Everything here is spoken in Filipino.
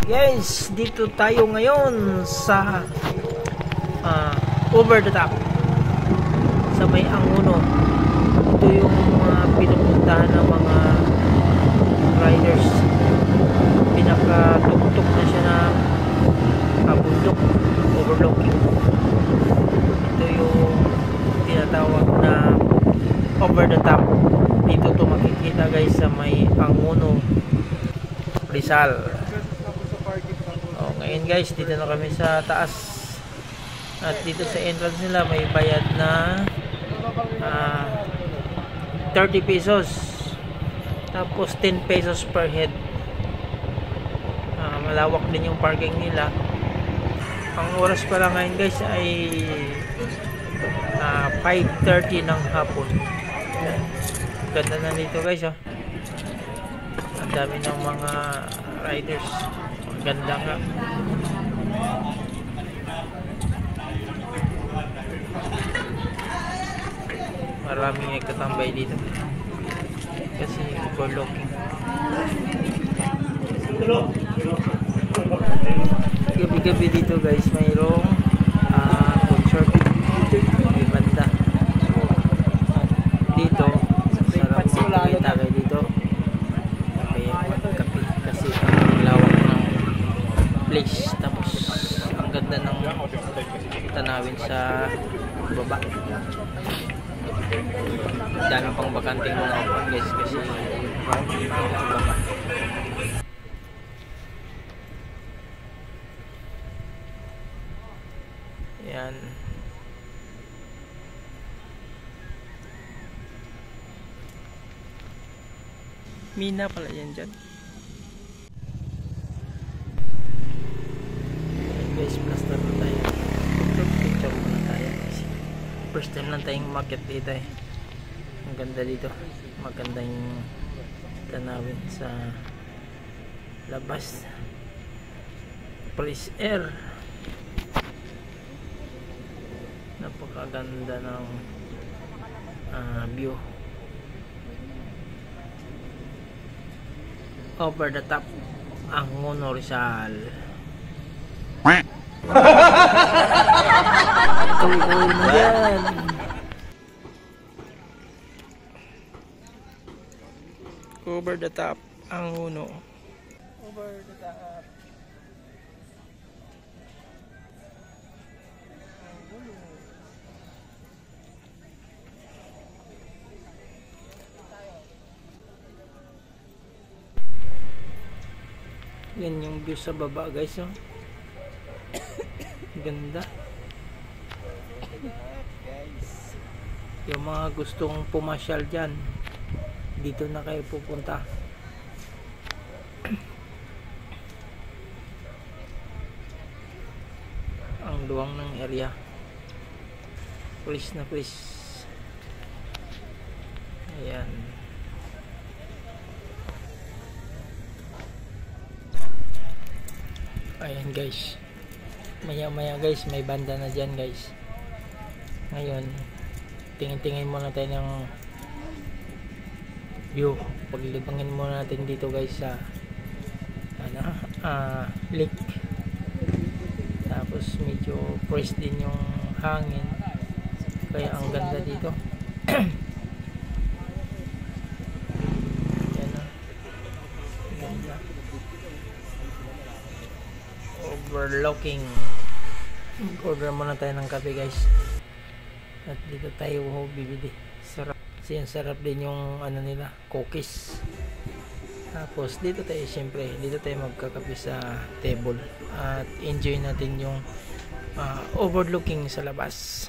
Guys, dito tayo ngayon sa over the top sa may Angono. Ito yung pinupuntahan ng mga riders. Pinakatuktok na siya na bundok, overlooking. Ito yung tinatawag na over the top. Dito to makikita guys sa may Angono, Rizal. Ngayon guys, dito na kami sa taas. At dito sa entrance nila may bayad na 30 pesos. Tapos 10 pesos per head. Malawak din yung parking nila. Ang oras pala ngayon guys ay 5:30 ng hapon. Ganda na dito guys, oh. Ang dami ng mga riders. Ganda nga. Maraming nagtatambay dito kasi overlooking. Gabi-gabi dito guys, mayroong concert, may banda dito. Sarap makikita kayo dito. Kaya magkape kasi ang lawak ng place. Tapos ang ganda ng tanawin sa baba. Dami pang bakanting mga upan guys kasi sa baba. Yan. Mina pala yan dyan. Guys, plaster na tayo. Picture muna tayo kasi first time lang tayong market dito eh. Ang ganda dito. Maganda yung tanawin sa labas. Fresh air. Napakaganda ng view. Over the top Angono, Rizal. Tuloy mo yan. Over the top Angono. Over the top Angono. Yan yung view sa baba guys, oh. Ganda. Yung mga gustong pumasyal dyan, dito na kayo pupunta. Ang luwang ng area. Please na please. Ayan. Ayan guys, maya maya guys may banda na dyan guys. Ngayon tingin-tingin muna tayo ng view. Paglibangin muna natin dito guys sa lake. Tapos medyo fresh din yung hangin, kaya ang ganda dito. Overlooking. Order muna tayo ng kape guys. At dito tayo bibili. Sarap. Kasi sarap din yung ano nila, cookies. Tapos dito tayo syempre, dito tayo magkakape sa table. At enjoy natin yung overlooking sa labas.